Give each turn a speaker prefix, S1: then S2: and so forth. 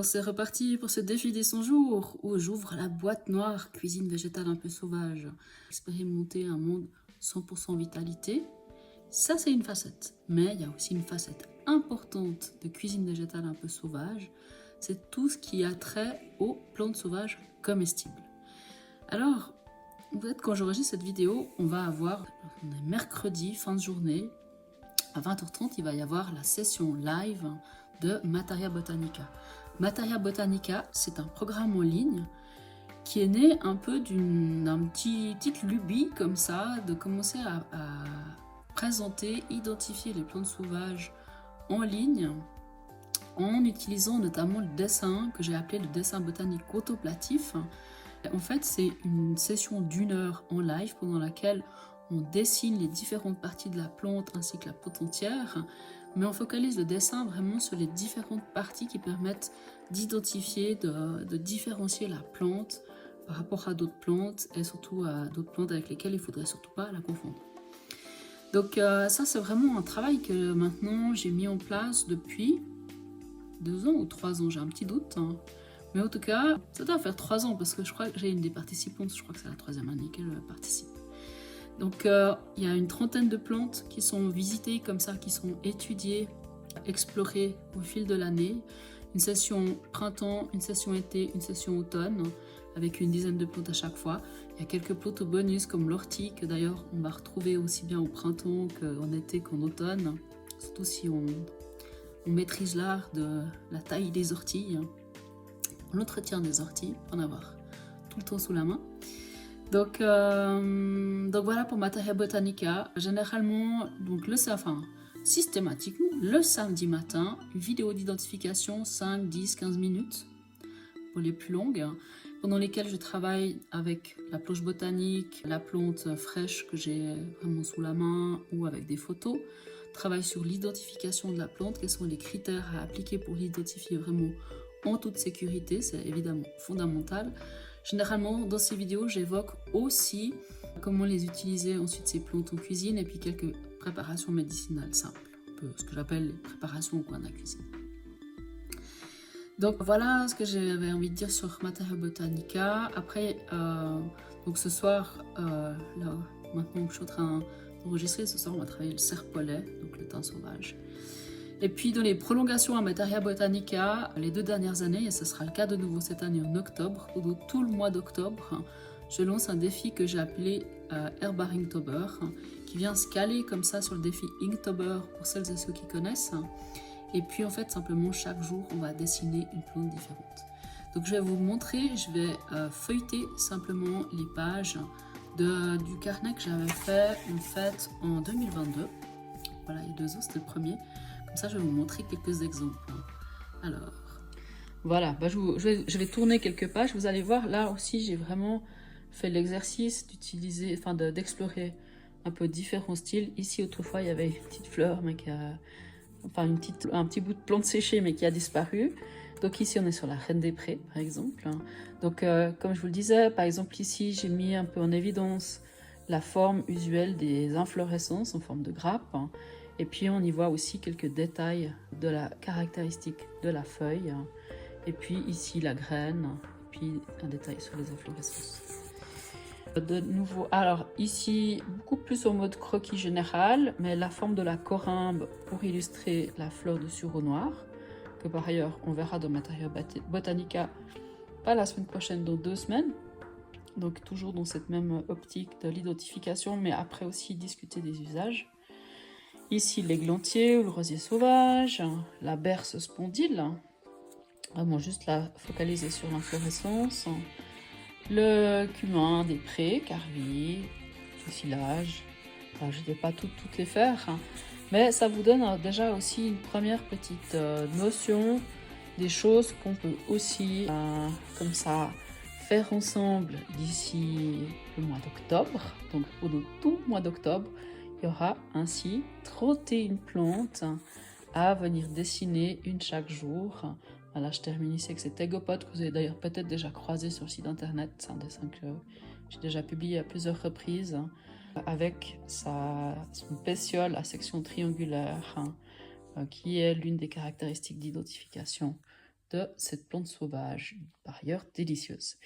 S1: Alors c'est reparti pour ce défi des 100 jours où j'ouvre la boîte noire cuisine végétale un peu sauvage. Expérimenter un monde 100% vitalité, ça c'est une facette. Mais il y a aussi une facette importante de cuisine végétale un peu sauvage, c'est tout ce qui a trait aux plantes sauvages comestibles. Alors, peut-être quand j'enregistre cette vidéo, on est mercredi, fin de journée, à 20h30, il va y avoir la session live de Materia Botanica. Materia Botanica, c'est un programme en ligne qui est né un peu d'une petite lubie comme ça, de commencer à présenter, identifier les plantes sauvages en ligne en utilisant notamment le dessin que j'ai appelé le dessin botanique contemplatif. En fait, c'est une session d'1 heure en live pendant laquelle on dessine les différentes parties de la plante ainsi que la plante entière, mais on focalise le dessin vraiment sur les différentes parties qui permettent d'identifier, de différencier la plante par rapport à d'autres plantes et surtout à d'autres plantes avec lesquelles il ne faudrait surtout pas la confondre. Donc ça, c'est vraiment un travail que maintenant j'ai mis en place depuis 2 ans ou 3 ans, j'ai un petit doute. Hein. Mais en tout cas, ça doit faire 3 ans parce que je crois que j'ai une des participantes, je crois que c'est la 3e année qu'elle participe. Donc il y a une trentaine de plantes qui sont visitées comme ça, qui sont étudiées, explorées au fil de l'année. Une session printemps, une session été, une session automne, avec une dizaine de plantes à chaque fois. Il y a quelques plantes au bonus comme l'ortie, que d'ailleurs on va retrouver aussi bien au printemps qu'en été qu'en automne, surtout si on maîtrise l'art de la taille des orties, l'entretien des orties, pour en avoir tout le temps sous la main. Donc voilà pour Materia Botanica. Généralement, systématiquement, le samedi matin, une vidéo d'identification 5, 10, 15 minutes pour les plus longues, pendant lesquelles je travaille avec la planche botanique, la plante fraîche que j'ai vraiment sous la main ou avec des photos. Travaille sur l'identification de la plante, quels sont les critères à appliquer pour l'identifier vraiment en toute sécurité, c'est évidemment fondamental. Généralement, dans ces vidéos, j'évoque aussi comment les utiliser ensuite ces plantes en cuisine et puis quelques préparations médicinales simples, un peu ce que j'appelle les préparations au coin de la cuisine. Donc voilà ce que j'avais envie de dire sur Materia Botanica. Après, donc ce soir, là, maintenant que je suis en train d'enregistrer, ce soir on va travailler le serpolet, donc le thym sauvage. Et puis dans les prolongations à Materia Botanica, les 2 dernières années, et ce sera le cas de nouveau cette année en octobre, pendant tout le mois d'octobre, je lance un défi que j'ai appelé Herbar Inktober, qui vient se caler comme ça sur le défi Inktober pour celles et ceux qui connaissent. Et puis en fait, simplement chaque jour, on va dessiner une plante différente. Donc je vais vous montrer, je vais feuilleter simplement les pages du carnet que j'avais fait en 2022. Voilà, il y a 2 ans, c'était le premier. Comme ça, je vais vous montrer quelques exemples. Alors, voilà, je vais tourner quelques pages. Vous allez voir, là aussi, j'ai vraiment fait l'exercice d'utiliser, d'explorer un peu différents styles. Ici, autrefois, il y avait une petite fleur, mais un petit bout de plante séchée, mais qui a disparu. Donc ici, on est sur la Reine des Prés, par exemple. Donc, comme je vous le disais, par exemple, ici, j'ai mis un peu en évidence la forme usuelle des inflorescences en forme de grappe. Et puis on y voit aussi quelques détails de la caractéristique de la feuille. Et puis ici la graine, et puis un détail sur les inflorescences. De nouveau, alors ici beaucoup plus en mode croquis général, mais la forme de la corymbe pour illustrer la fleur de sureau noir, que par ailleurs on verra dans Materia Botanica, pas la semaine prochaine, dans 2 semaines. Donc toujours dans cette même optique de l'identification, mais après aussi discuter des usages. Ici l'églantier ou le rosier sauvage, la berce spondyle, vraiment juste la focaliser sur l'inflorescence, le cumin des prés, carvi, le silage. Enfin, je ne vais pas toutes les faire, mais ça vous donne déjà aussi une première petite notion des choses qu'on peut aussi comme ça faire ensemble d'ici le mois d'octobre. Donc pendant tout le mois d'octobre, il y aura ainsi 31 plantes à venir dessiner une chaque jour. Voilà, je termine ici avec cet Egopod que vous avez d'ailleurs peut-être déjà croisé sur le site internet. C'est un dessin que j'ai déjà publié à plusieurs reprises avec son pétiole à section triangulaire qui est l'une des caractéristiques d'identification de cette plante sauvage, par ailleurs délicieuse.